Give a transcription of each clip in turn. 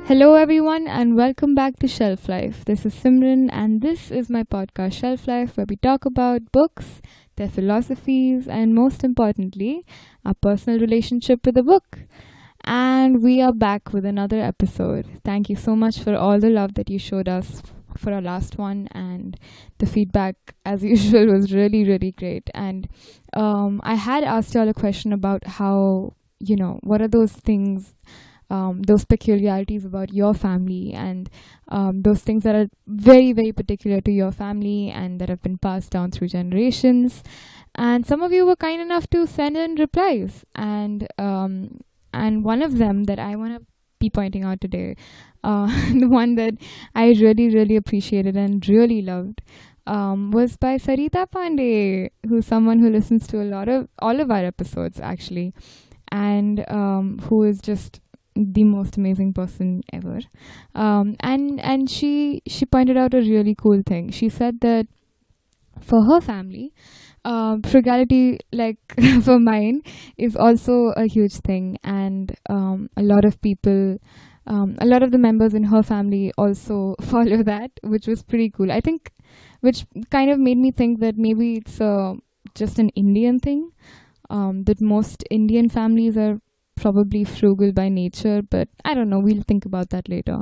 Hello, everyone, and welcome back to Shelf Life. This is Simran, and this is my podcast, Shelf Life, where we talk about books, their philosophies, and most importantly, our personal relationship with the book. And we are back with another episode. Thank you so much for all the love that you showed us for our last one, and the feedback, as usual, was really, really great. And I had asked you all a question about how, what are those things, those peculiarities about your family, and those things that are very, very particular to your family and that have been passed down through generations. And some of you were kind enough to send in replies, and one of them that I want to be pointing out today, the one that I really, really appreciated and really loved, was by Sarita Pandey, who's someone who listens to all of our episodes actually, and who is just the most amazing person ever. And she pointed out a really cool thing. She said that for her family, frugality, like for mine, is also a huge thing, and a lot of people, a lot of the members in her family also follow that, which was pretty cool. I think, which kind of made me think that maybe it's just an Indian thing, that most Indian families are probably frugal by nature, but I don't know, we'll think about that later.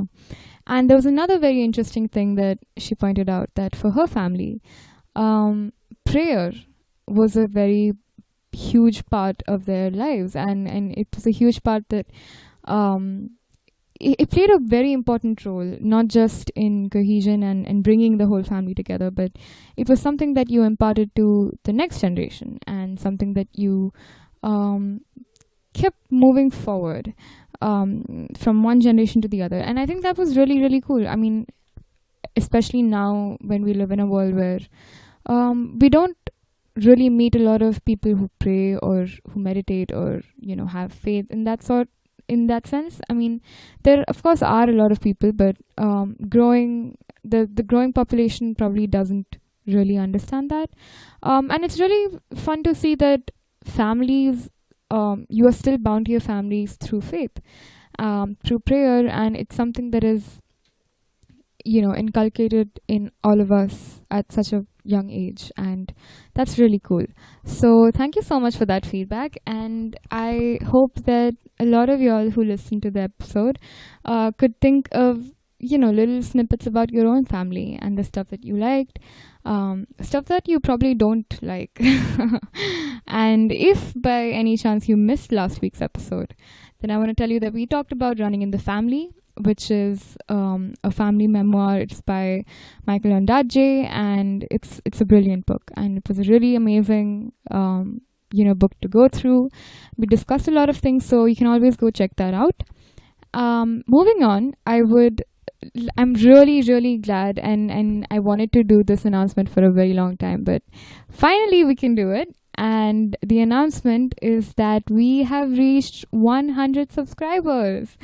And there was another very interesting thing that she pointed out, that for her family, prayer was a very huge part of their lives, and it was a huge part that it played a very important role, not just in cohesion and bringing the whole family together, but it was something that you imparted to the next generation, and something that you kept moving forward from one generation to the other. And I think that was really, really cool. I mean, especially now when we live in a world where we don't really meet a lot of people who pray or who meditate or have faith in that sense. I mean, there of course are a lot of people, but the growing population probably doesn't really understand that, and it's really fun to see that families, you are still bound to your families through faith, through prayer, and it's something that is inculcated in all of us at such a young age, and that's really cool. So thank you so much for that feedback, and I hope that a lot of y'all who listen to the episode could think of little snippets about your own family and the stuff that you liked, stuff that you probably don't like. And if by any chance you missed last week's episode, then I want to tell you that we talked about Running in the Family, which is a family memoir. It's by Michael Ondaatje, and it's a brilliant book, and it was a really amazing book to go through. We discussed a lot of things, so you can always go check that out. Moving on, I'm really, really glad, and I wanted to do this announcement for a very long time, but finally we can do it. And the announcement is that we have reached 100 subscribers.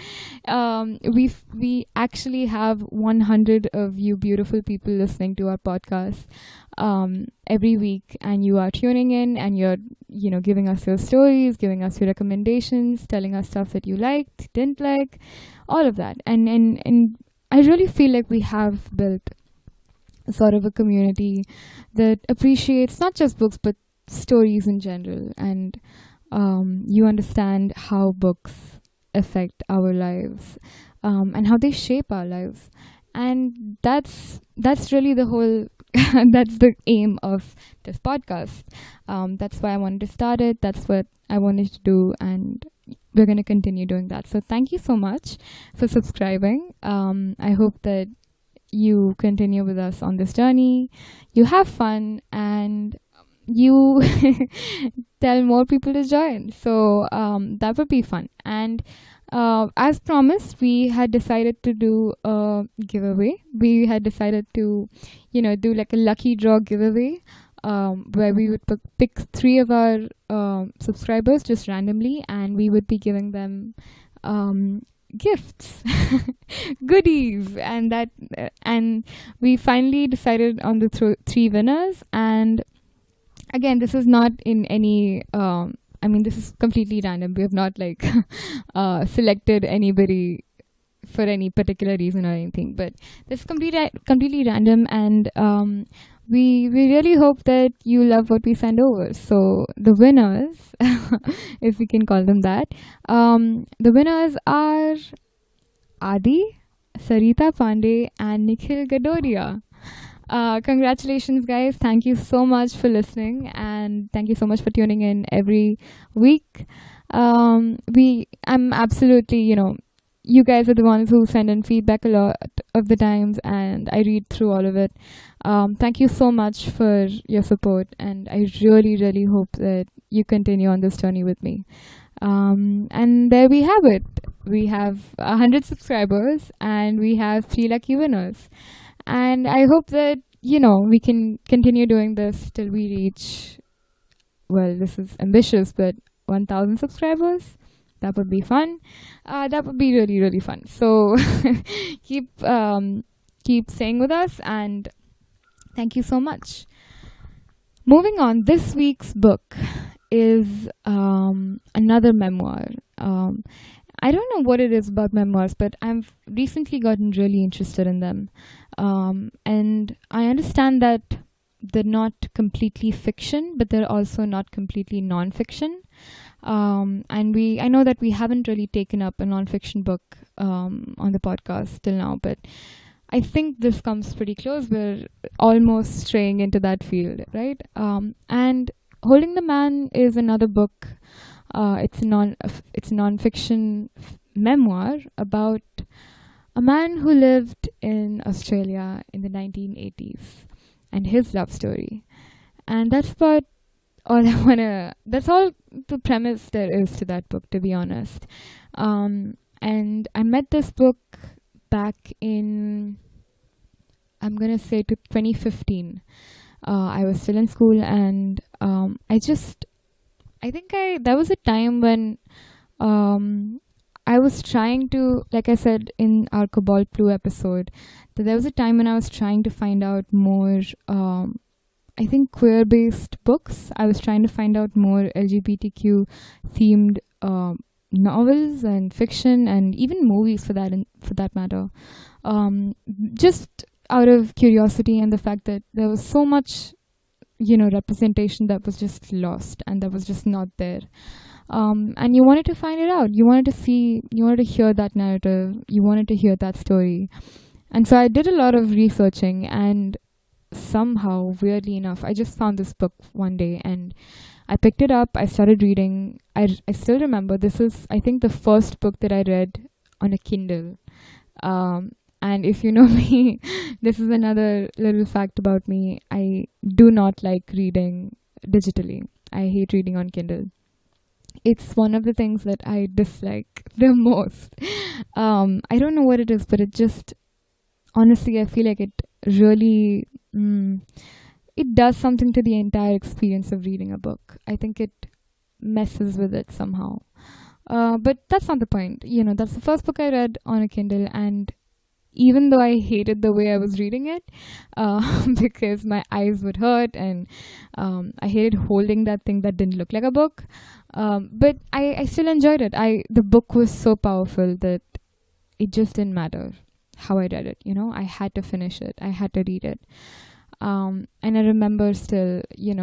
We actually have 100 of you beautiful people listening to our podcast every week, and you are tuning in, and you're giving us your stories, giving us your recommendations, telling us stuff that you liked, didn't like, all of that. And I really feel like we have built sort of a community that appreciates not just books but stories in general, and you understand how books affect our lives, and how they shape our lives, and that's really the whole that's the aim of this podcast. That's why I wanted to start it. That's what I wanted to do, and we're going to continue doing that. So thank you so much for subscribing. I hope that you continue with us on this journey, you have fun, and you tell more people to join. So that would be fun. And as promised, we had decided to do a giveaway. We had decided to do like a lucky draw giveaway, where we would pick 3 of our subscribers just randomly, and we would be giving them gifts, goodies, and we finally decided on the 3 winners. And again, this is not in any this is completely random. We have not selected anybody for any particular reason or anything, but this is completely random, and we really hope that you love what we send over. So the winners, if we can call them that, the winners are Adi, Sarita Pandey, and Nikhil Gadoria. Congratulations, guys. Thank you so much for listening, and thank you so much for tuning in every week. I'm absolutely, you guys are the ones who send in feedback a lot of the times, and I read through all of it. Thank you so much for your support, and I really, really hope that you continue on this journey with me. And there we have it. We have 100 subscribers, and we have 3 lucky winners. And I hope that, we can continue doing this till we reach, well, this is ambitious, but 1,000 subscribers. That would be fun. That would be really, really fun. So keep staying with us, and thank you so much. Moving on, this week's book is another memoir. I don't know what it is about memoirs, but I've recently gotten really interested in them. And I understand that they're not completely fiction, but they're also not completely non-fiction. And I know that we haven't really taken up a non-fiction book on the podcast till now, but I think this comes pretty close. We're almost straying into that field, right? And Holding the Man is another book. It's a non-fiction memoir about a man who lived in Australia in the 1980s and his love story. And that's all the premise there is to that book, to be honest. And I met this book back in, I'm going to say, to 2015. I was still in school, and there was a time when I was trying to, like I said in our Cobalt Blue episode, that there was a time when I was trying to find out more, queer-based books. I was trying to find out more LGBTQ-themed novels and fiction, and even movies for that matter. Just out of curiosity and the fact that there was so much, representation that was just lost and that was just not there. And you wanted to find it out. You wanted to hear that narrative. You wanted to hear that story. And so I did a lot of researching, and somehow, weirdly enough, I just found this book one day and I picked it up. I started reading. I still remember, this is, I think, the first book that I read on a Kindle. And if you know me, this is another little fact about me. I do not like reading digitally. I hate reading on Kindle. It's one of the things that I dislike the most. I don't know what it is, but it just, honestly, I feel like it really, it does something to the entire experience of reading a book. I think it messes with it somehow. But that's not the point. That's the first book I read on a Kindle, and even though I hated the way I was reading it, because my eyes would hurt, and I hated holding that thing that didn't look like a book, but I still enjoyed it. The book was so powerful that it just didn't matter how I read it. I had to finish it. I had to read it. And I remember still,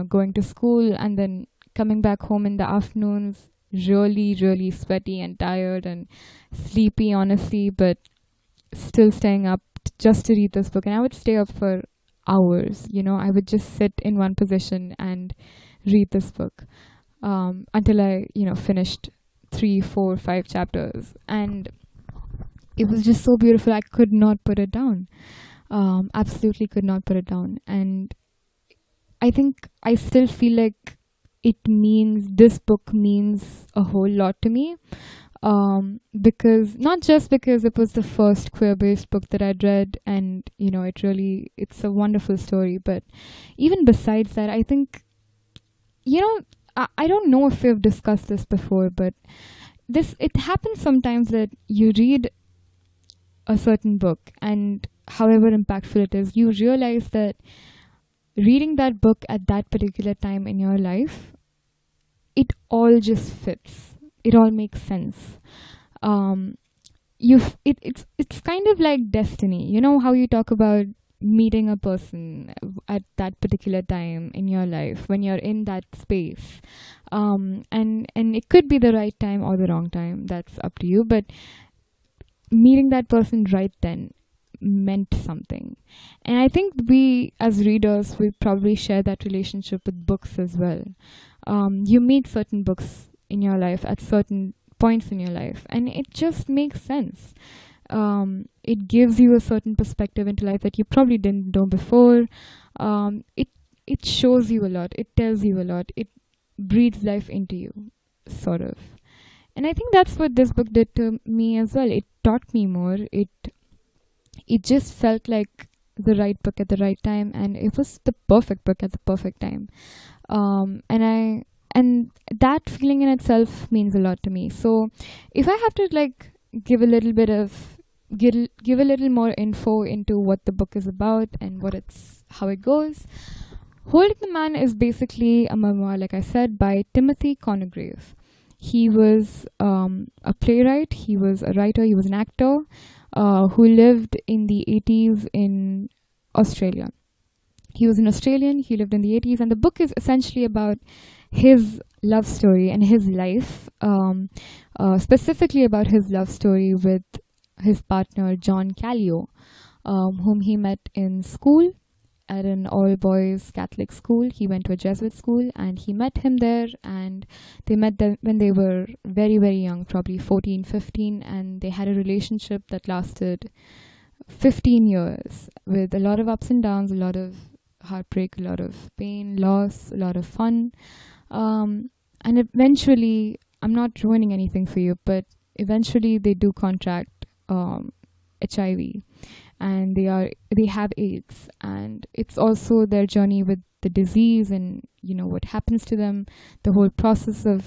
going to school and then coming back home in the afternoons, really, really sweaty and tired and sleepy, honestly, but still staying up just to read this book. And I would stay up for hours. I would just sit in one position and read this book until I finished 3, 4, 5 chapters, and it was just so beautiful. I could not put it down. Absolutely could not put it down. And I think I still feel like this book means a whole lot to me. Because not just because it was the first queer-based book that I'd read, and it's a wonderful story, but even besides that, I think, I don't know if we've discussed this before, but it happens sometimes that you read a certain book, and however impactful it is, you realize that reading that book at that particular time in your life, it all just fits. It all makes sense. it's kind of like destiny. You know how you talk about meeting a person at that particular time in your life when you're in that space, and it could be the right time or the wrong time, that's up to you, but meeting that person right then meant something. And I think we as readers, we probably share that relationship with books as well. You meet certain books in your life at certain points in your life, and it just makes sense. It gives you a certain perspective into life that you probably didn't know before. It shows you a lot, it tells you a lot, it breathes life into you, sort of. And I think that's what this book did to me as well. It taught me more. It just felt like the right book at the right time, and it was the perfect book at the perfect time. And that feeling in itself means a lot to me. So if I have to like give a little bit of give a little more info into what the book is about and how it goes. Holding the Man is basically a memoir, like I said, by Timothy Conigrave. He was a playwright, he was a writer, he was an actor who lived in the 80s in Australia. He was an Australian, he lived in the 80s, and the book is essentially about his love story and his life, specifically about his love story with his partner John Callio, whom he met in school at an all-boys Catholic school. He went to a Jesuit school, and he met him there, and they met them when they were very, very young, probably 14, 15, and they had a relationship that lasted 15 years with a lot of ups and downs, a lot of heartbreak, a lot of pain, loss, a lot of fun. And eventually, I'm not ruining anything for you, but eventually they do contract HIV, and they have AIDS, and it's also their journey with the disease and what happens to them, the whole process of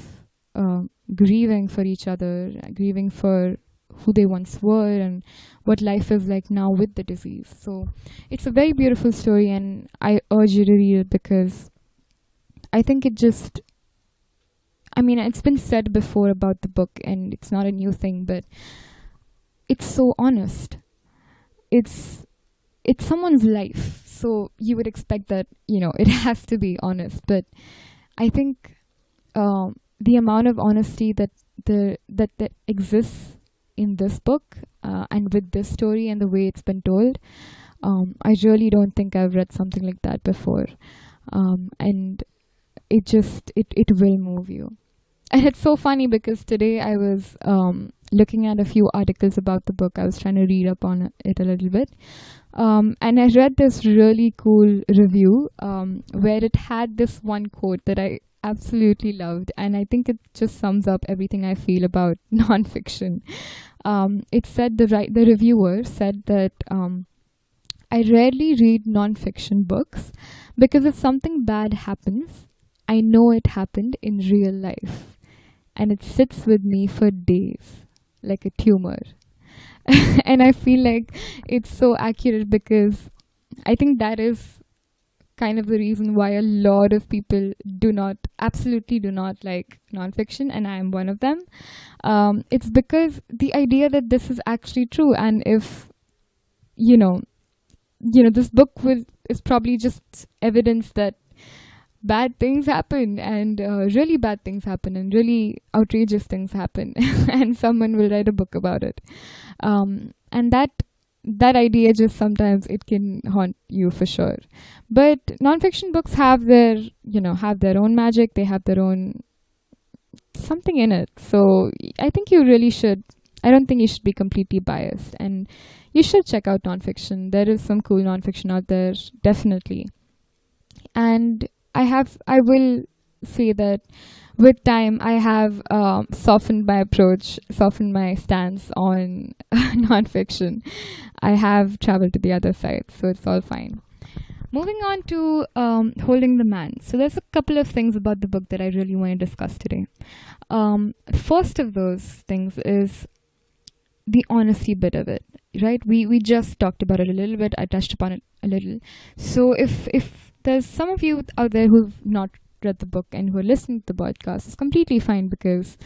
grieving for each other, grieving for who they once were, and what life is like now with the disease. So it's a very beautiful story, and I urge you to read it because I think it's been said before about the book, and it's not a new thing, but it's so honest. It's someone's life, so you would expect that it has to be honest. But I think the amount of honesty that exists in this book and with this story and the way it's been told, I really don't think I've read something like that before, and it will move you. And it's so funny because today I was looking at a few articles about the book. I was trying to read up on it a little bit. And I read this really cool review where it had this one quote that I absolutely loved. And I think it just sums up everything I feel about nonfiction. It said, the reviewer said that I rarely read nonfiction books because if something bad happens, I know it happened in real life. And it sits with me for days, like a tumor. And I feel like it's so accurate because I think that is kind of the reason why a lot of people absolutely do not like nonfiction, and I am one of them. It's because the idea that this is actually true, and if, this book is probably just evidence that bad things happen, and really bad things happen, and really outrageous things happen, and someone will write a book about it. And that idea just sometimes it can haunt you for sure. But nonfiction books have their own magic. They have their own something in it. So I think you really should. I don't think you should be completely biased, and you should check out nonfiction. There is some cool nonfiction out there, definitely. And I will say that with time, I have softened my approach, softened my stance on nonfiction. I have traveled to the other side, so it's all fine. Moving on to Holding the Man. So there's a couple of things about the book that I really want to discuss today. First of those things is the honesty bit of it, right? We just talked about it a little bit. I touched upon it a little. So if there's some of you out there who've not read the book and who are listening to the podcast, it's completely fine because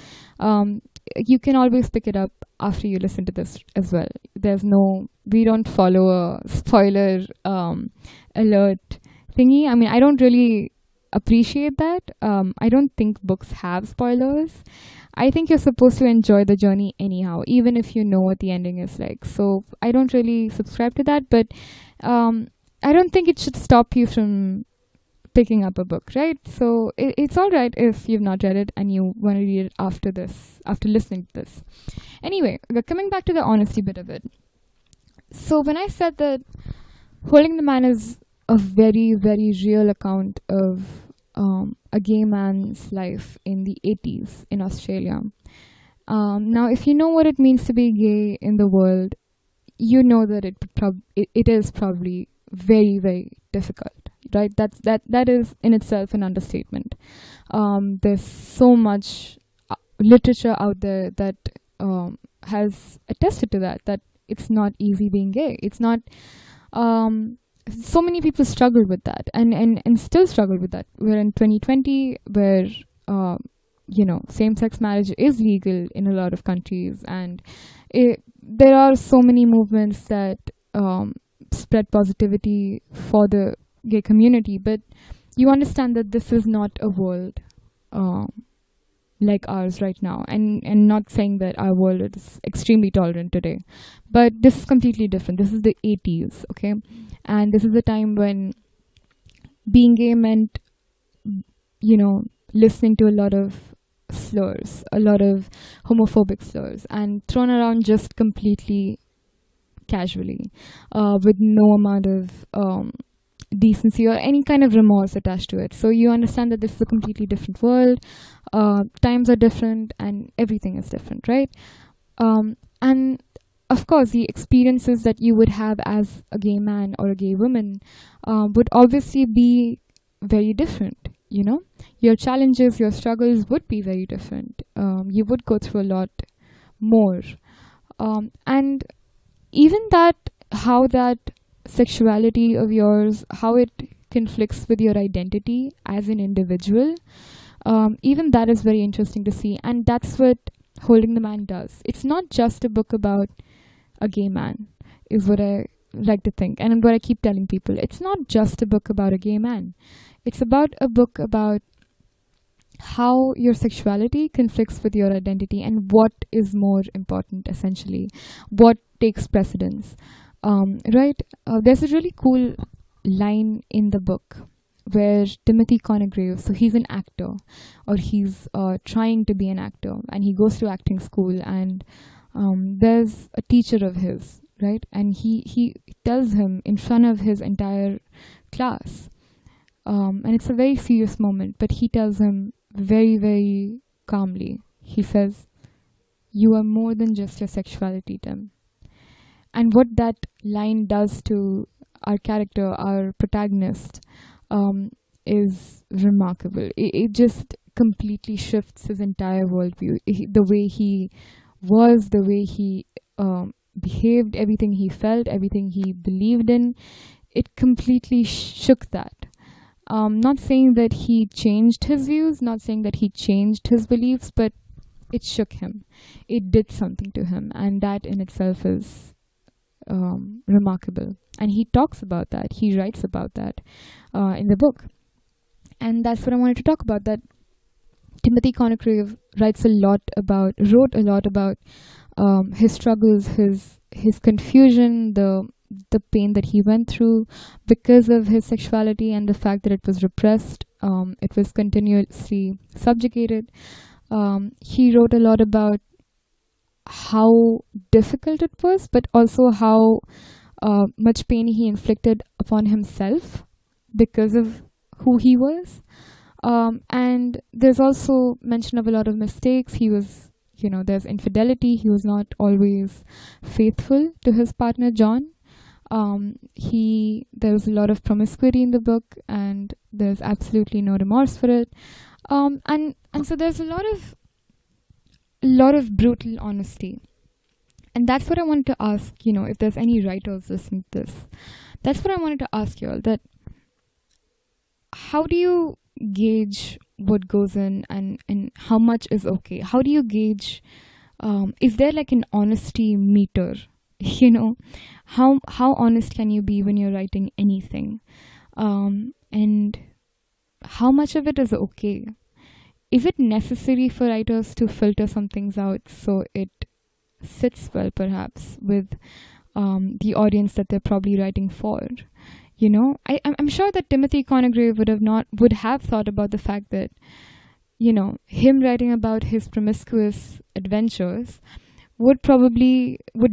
you can always pick it up after you listen to this as well. We don't follow a spoiler alert thingy. I mean, I don't really appreciate that. I don't think books have spoilers. I think you're supposed to enjoy the journey anyhow, even if you know what the ending is like. So I don't really subscribe to that, but I don't think it should stop you from picking up a book, right? So it's all right if you've not read it and you want to read it after listening to this. Anyway, coming back to the honesty bit of it. So when I said that Holding the Man is a very, very real account of a gay man's life in the 80s in Australia. Now, if you know what it means to be gay in the world, you know that it is probably very, very difficult, right? That is in itself an understatement. There's so much literature out there that has attested to that it's not easy being gay. It's not. So many people struggle with that and still struggle with that. We're in 2020 where same-sex marriage is legal in a lot of countries, and there are so many movements that spread positivity for the gay community, but you understand that this is not a world like ours right now, and not saying that our world is extremely tolerant today, but this is completely different. This is the 80s, okay, and this is a time when being gay meant, listening to a lot of slurs, a lot of homophobic slurs, and thrown around just completely casually, with no amount of decency or any kind of remorse attached to it. So you understand that this is a completely different world. Times are different and everything is different, right? And of course, the experiences that you would have as a gay man or a gay woman would obviously be very different. Your challenges, your struggles would be very different. You would go through a lot more. And even how that sexuality of yours, how it conflicts with your identity as an individual, even that is very interesting to see. And that's what Holding the Man does. It's not just a book about a gay man, is what I like to think, and what I keep telling people. It's not just a book about a gay man. It's about a book about how your sexuality conflicts with your identity and what is more important, essentially, what takes precedence. Right? There's a really cool line in the book where Timothy Conigrave, so he's an actor, or he's trying to be an actor, and he goes to acting school, and there's a teacher of his, right? And he tells him in front of his entire class, and it's a very serious moment, but he tells him very, very calmly, he says, "You are more than just your sexuality, Tim." And what that line does to our character, our protagonist, is remarkable. It just completely shifts his entire worldview. The way he was, the way he behaved, everything he felt, everything he believed in, it completely shook that. Not saying that he changed his views, not saying that he changed his beliefs, but it shook him. It did something to him, and that in itself is remarkable. And he talks about that, he writes about that in the book. And that's what I wanted to talk about, that Timothy Conigrave wrote a lot about his struggles, his confusion, the pain that he went through because of his sexuality and the fact that it was repressed, it was continuously subjugated. He wrote a lot about how difficult it was, but also how much pain he inflicted upon himself because of who he was. And there's also mention of a lot of mistakes. He was, there's infidelity. He was not always faithful to his partner, John. There was a lot of promiscuity in the book, and there's absolutely no remorse for it. And so there's a lot of brutal honesty. And that's what I wanted to ask, if there's any writers listening to this. That's what I wanted to ask you all, that how do you gauge what goes in and how much is okay? How do you gauge is there like an honesty meter? You know, how honest can you be when you're writing anything? And how much of it is okay? Is it necessary for writers to filter some things out so it sits well, perhaps, with the audience that they're probably writing for? You know, I'm sure that Timothy Conigrave would have thought about the fact that, you know, him writing about his promiscuous adventures would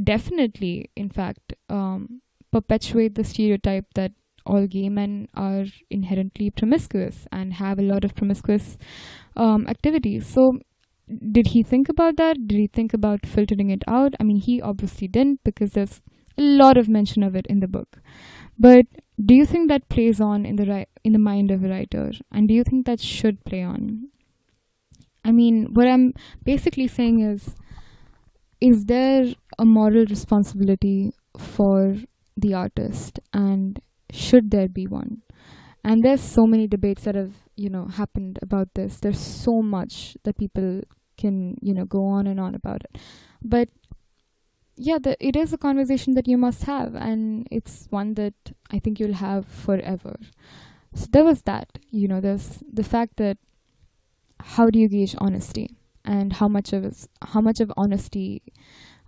definitely, in fact, perpetuate the stereotype that all gay men are inherently promiscuous and have a lot of promiscuous activities. So, did he think about that? Did he think about filtering it out? I mean, he obviously didn't, because there's a lot of mention of it in the book. But do you think that plays on in the mind of a writer? And do you think that should play on? I mean, what I'm basically saying is there a moral responsibility for the artist, and should there be one? And there's so many debates that have, you know, happened about this. There's so much that people can, you know, go on and on about it. But yeah, it is a conversation that you must have, and it's one that I think you'll have forever. So there was that, you know, there's the fact that how do you gauge honesty, and how much of honesty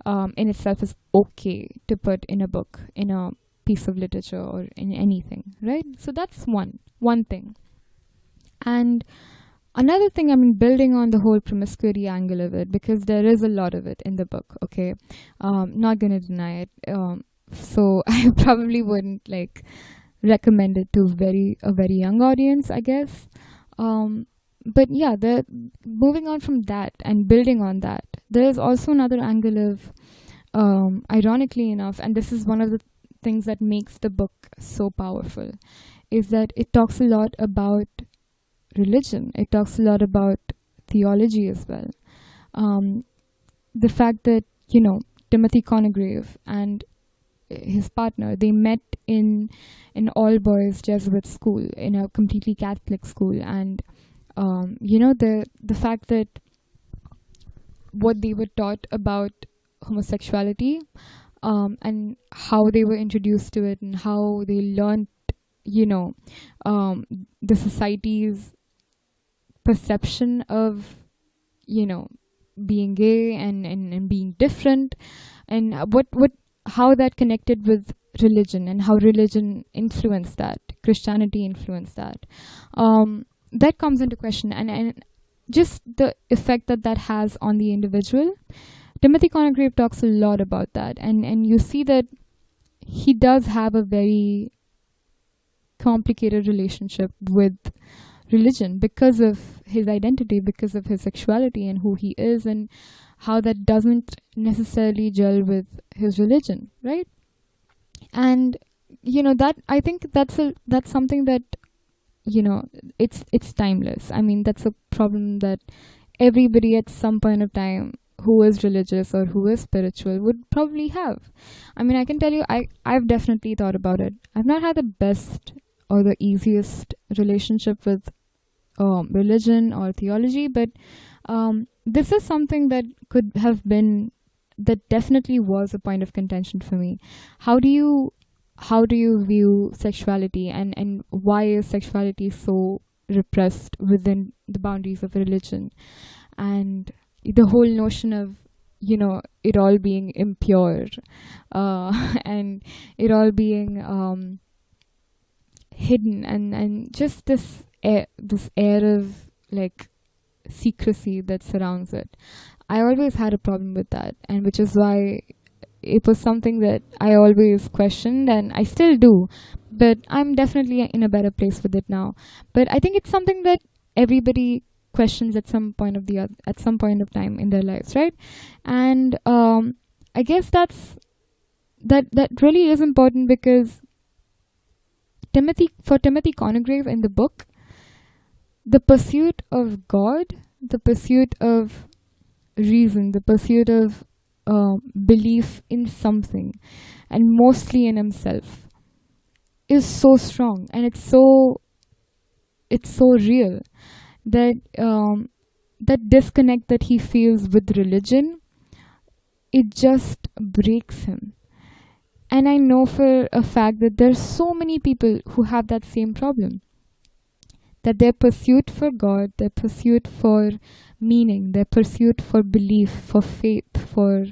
in itself is okay to put in a book, in a piece of literature, or in anything, right? So that's one thing. And another thing, I mean, building on the whole promiscuity angle of it, because there is a lot of it in the book, okay? Not gonna deny it. So I probably wouldn't like recommend it to a very young audience, I guess. But yeah, moving on from that and building on that, there is also another angle of, ironically enough, and this is one of the things that makes the book so powerful, is that it talks a lot about religion. It talks a lot about theology as well. The fact that, you know, Timothy Conigrave and his partner, they met in an all-boys Jesuit school, in a completely Catholic school, and you know, the fact that what they were taught about homosexuality, and how they were introduced to it, and how they learned, you know, the society's perception of, you know, being gay and being different, and how that connected with religion, and how religion influenced that, Christianity influenced that. That comes into question, and just the effect that has on the individual. Timothy Conigrave talks a lot about that, and you see that he does have a very complicated relationship with religion because of his identity, because of his sexuality and who he is, and how that doesn't necessarily gel with his religion, right? And you know, that I think that's something that, you know, it's timeless. I mean, that's a problem that everybody at some point of time who is religious or who is spiritual would probably have. I mean, I can tell you, I've definitely thought about it. I've not had the best or the easiest relationship with religion or theology, but this is something that definitely was a point of contention for me. How do you view sexuality, and why is sexuality so repressed within the boundaries of religion? And the whole notion of, you know, it all being impure, and it all being hidden, and just this air of like secrecy that surrounds it. I always had a problem with that, and which is why it was something that I always questioned, and I still do, but I'm definitely in a better place with it now. But I think it's something that everybody questions at some point of time in their lives, right? And I guess that really is important, because Timothy Conigrave in the book, the pursuit of God, the pursuit of reason, the pursuit of belief in something, and mostly in himself, is so strong, and it's so real, that that disconnect that he feels with religion it just breaks him. And I know for a fact that there's so many people who have that same problem, that their pursuit for God, their pursuit for meaning, their pursuit for belief, for faith, for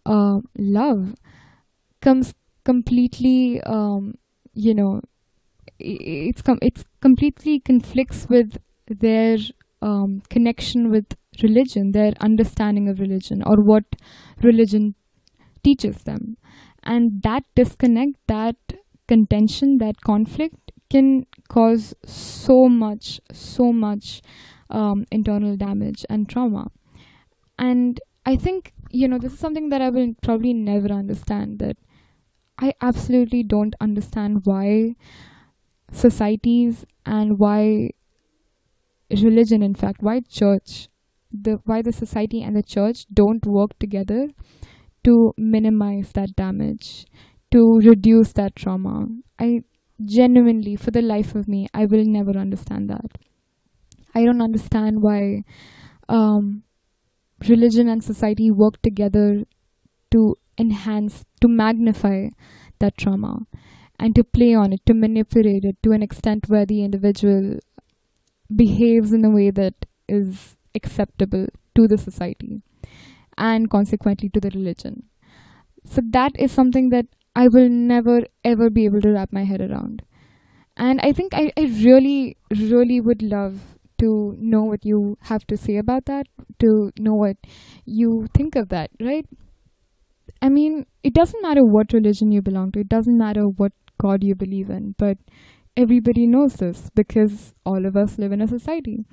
love comes completely, it's completely conflicts with their connection with religion, their understanding of religion, or what religion teaches them. And that disconnect, that contention, that conflict can cause so much internal damage and trauma. And I think, this is something that I will probably never understand, that I absolutely don't understand why societies and why religion, in fact, why why the society and the church don't work together to minimize that damage, to reduce that trauma. I genuinely, for the life of me, I will never understand that. I don't understand why religion and society work together to enhance, to magnify that trauma, and to play on it, to manipulate it to an extent where the individual behaves in a way that is acceptable to the society and consequently to the religion. So that is something that I will never ever be able to wrap my head around. And I think I really, really would love to know what you have to say about that, to know what you think of that, right? I mean, it doesn't matter what religion you belong to, it doesn't matter what God you believe in, but everybody knows this because all of us live in a society.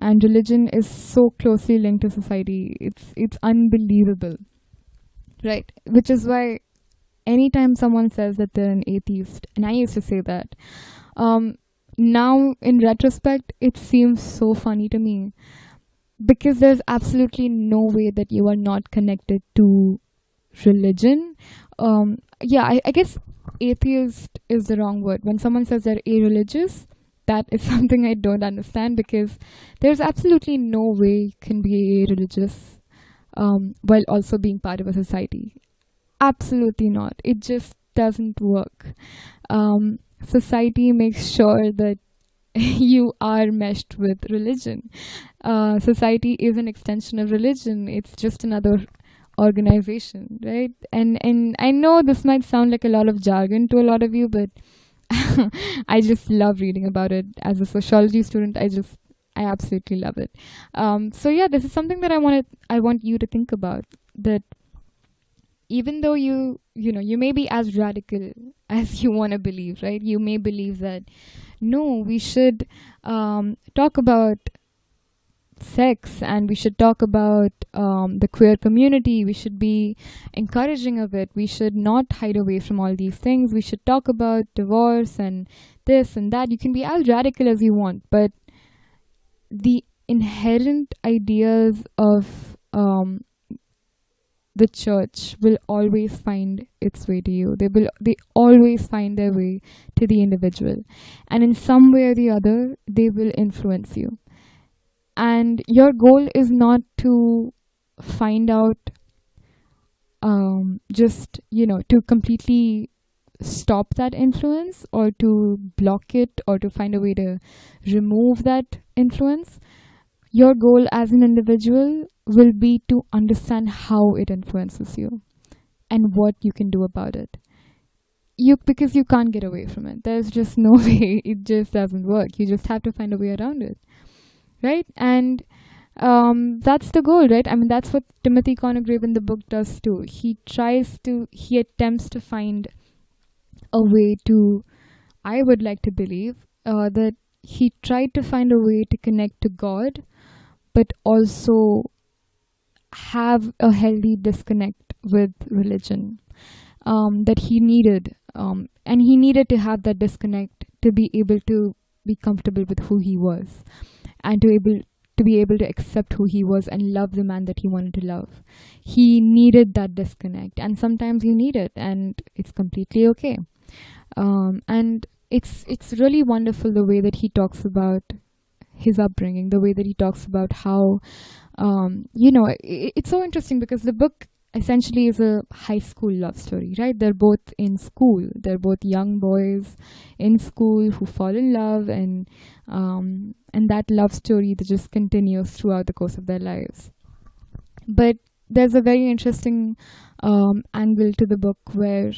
And religion is so closely linked to society. It's unbelievable, right? Which is why anytime someone says that they're an atheist, and I used to say that, now in retrospect, it seems so funny to me because there's absolutely no way that you are not connected to religion. I guess atheist is the wrong word. When someone says they're a-religious, that is something I don't understand, because there's absolutely no way you can be a-religious while also being part of a society. Absolutely not. It just doesn't work. Society makes sure that you are meshed with religion. Society is an extension of religion. It's just another organization, right? And I know this might sound like a lot of jargon to a lot of you, but I just love reading about it. As a sociology student, I absolutely love it. So yeah, this is something that I want you to think about, that even though you may be as radical as you want to believe, right? You may believe that no, we should talk about sex, and we should talk about the queer community. We should be encouraging of it. We should not hide away from all these things. We should talk about divorce and this and that. You can be as radical as you want, but the inherent ideas of the church will always find its way to you. They always find their way to the individual, and in some way or the other, they will influence you. And your goal is not to find out, to completely stop that influence, or to block it, or to find a way to remove that influence. Your goal as an individual will be to understand how it influences you and what you can do about it. Because you can't get away from it. There's just no way. It just doesn't work. You just have to find a way around it. Right? And that's the goal, right? I mean, that's what Timothy Conigrave in the book does too. He attempts to find a way to, I would like to believe, that he tried to find a way to connect to God, but also have a healthy disconnect with religion that he needed. And he needed to have that disconnect to be able to be comfortable with who he was, and to be able to accept who he was and love the man that he wanted to love. He needed that disconnect, and sometimes you need it, and it's completely okay. And it's really wonderful the way that he talks about his upbringing, the way that he talks about how, it's so interesting because the book essentially is a high school love story, right? They're both in school. They're both young boys in school who fall in love, and that love story that just continues throughout the course of their lives. But there's a very interesting angle to the book where,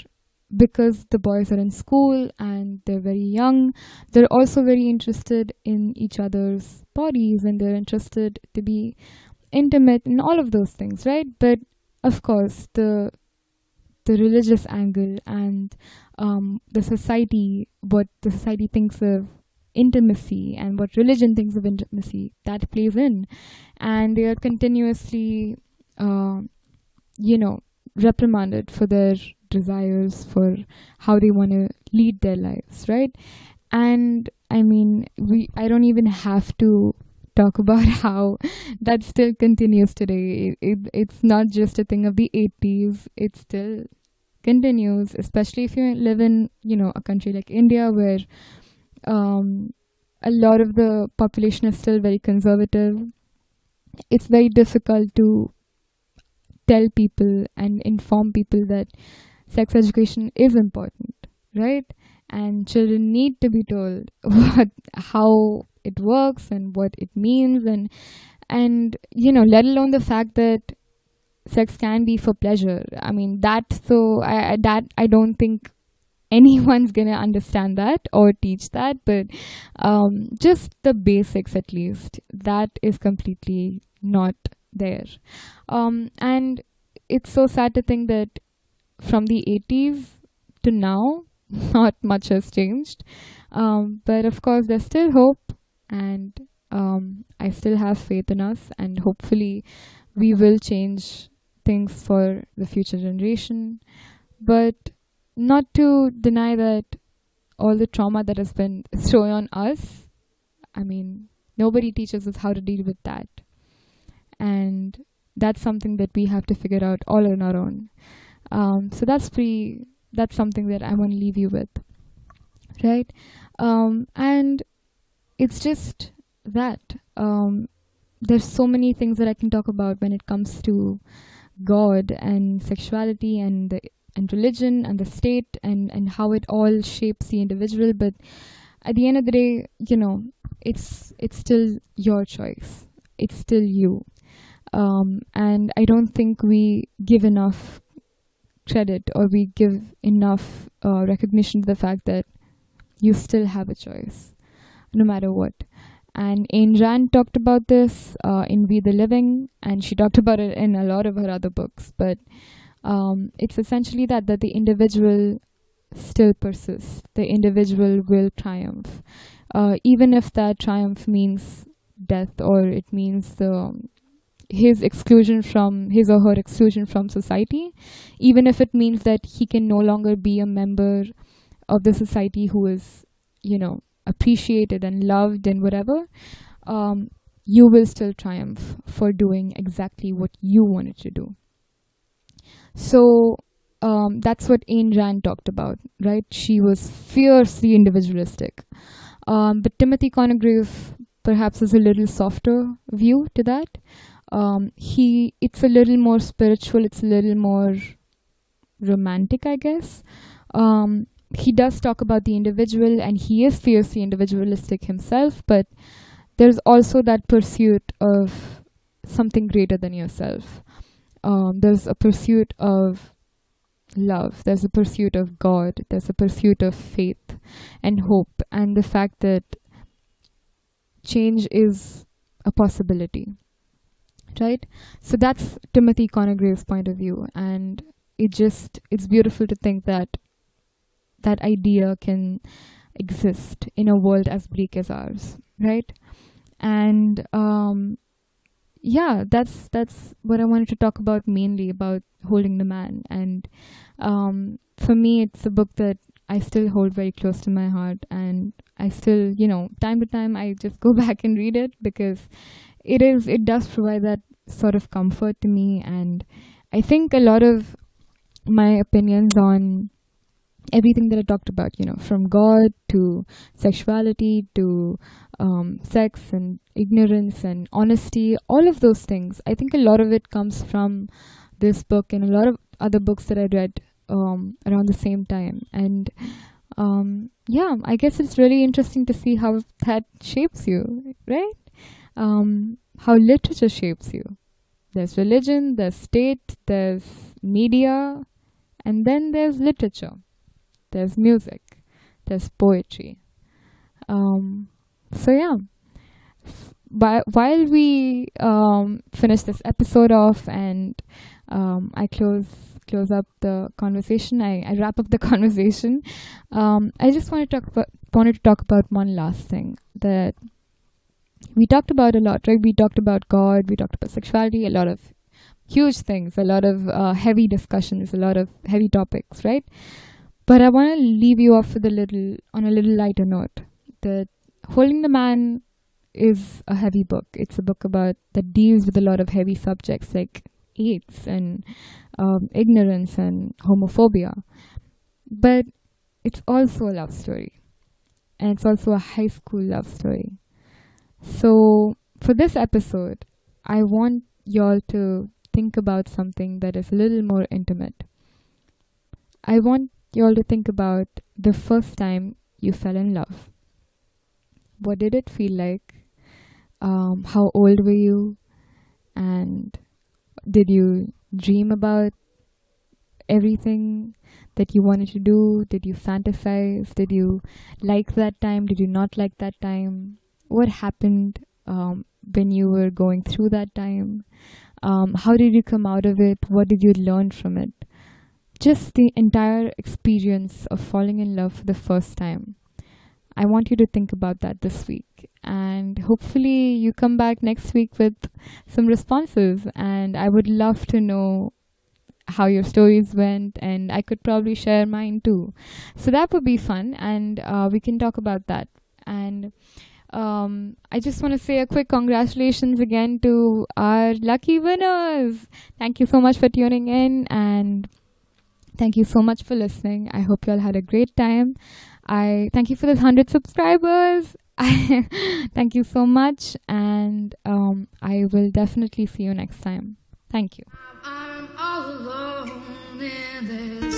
because the boys are in school and they're very young, they're also very interested in each other's bodies, and they're interested to be intimate and all of those things, right? But of course, the religious angle and the society, what the society thinks of intimacy and what religion thinks of intimacy, that plays in, and they are continuously, reprimanded for their desires, for how they want to lead their lives, right? And I mean, I don't even have to talk about how that still continues today. It's not just a thing of the 80s. It still continues, especially if you live in, a country like India, where a lot of the population is still very conservative. It's very difficult to tell people and inform people that sex education is important, right? And children need to be told how it works and what it means, and let alone the fact that sex can be for pleasure. I mean, I don't think anyone's gonna understand that or teach that, but just the basics, at least, that is completely not there. And it's so sad to think that from the 80s to now, not much has changed. But of course, there's still hope, and I still have faith in us, and hopefully we will change things for the future generation. But not to deny that all the trauma that has been thrown on us, I mean, nobody teaches us how to deal with that. And that's something that we have to figure out all on our own. So that's something that I want to leave you with, right? And it's just that there's so many things that I can talk about when it comes to God and sexuality and religion and the state and how it all shapes the individual. But at the end of the day, it's still your choice. It's still you. And I don't think we give enough credit, or we give enough recognition to the fact that you still have a choice, no matter what. And Ayn Rand talked about this in We the Living, and she talked about it in a lot of her other books. But it's essentially that the individual still persists. The individual will triumph, even if that triumph means death, or it means his or her exclusion from society, even if it means that he can no longer be a member of the society who is, appreciated and loved and whatever. You will still triumph for doing exactly what you wanted to do. So that's what Ayn Rand talked about, right? She was fiercely individualistic. But Timothy Conigrave perhaps has a little softer view to that. It's a little more spiritual, it's a little more romantic, I guess. He does talk about the individual, and he is fiercely individualistic himself, but there's also that pursuit of something greater than yourself. There's a pursuit of love, there's a pursuit of God, there's a pursuit of faith and hope, and the fact that change is a possibility. Right? So that's Timothy Conigrave's point of view, and it's beautiful to think that that idea can exist in a world as bleak as ours, right? And that's what I wanted to talk about, mainly about holding the man. And for me, it's a book that I still hold very close to my heart, and I still, time to time, I just go back and read it, because it does provide that sort of comfort to me. And I think a lot of my opinions on everything that I talked about, from God to sexuality to sex and ignorance and honesty, all of those things, I think a lot of it comes from this book and a lot of other books that I read around the same time. And yeah, I guess it's really interesting to see how that shapes you, right? How literature shapes you. There's religion, there's state, there's media, and then there's literature. There's music, there's poetry. So yeah, while we finish this episode off and I close up the conversation, I wrap up the conversation. I just wanted to talk about one last thing that we talked about a lot, right? We talked about God, we talked about sexuality, a lot of huge things, a lot of heavy discussions, a lot of heavy topics, right? But I want to leave you off with on a little lighter note. That Holding the Man is a heavy book. It's a book that deals with a lot of heavy subjects like AIDS and ignorance and homophobia. But it's also a love story. And it's also a high school love story. So for this episode, I want y'all to think about something that is a little more intimate. I want y'all to think about the first time you fell in love. What did it feel like? How old were you? And did you dream about everything that you wanted to do? Did you fantasize? Did you like that time? Did you not like that time? What happened when you were going through that time? How did you come out of it? What did you learn from it? Just the entire experience of falling in love for the first time. I want you to think about that this week. And hopefully you come back next week with some responses. And I would love to know how your stories went, and I could probably share mine too. So that would be fun, and we can talk about that. And I just want to say a quick congratulations again to our lucky winners. Thank you so much for tuning in, and thank you so much for listening. I hope you all had a great time. I thank you for the 100 subscribers. Thank you so much, and I will definitely see you next time. Thank you. I'm all alone in this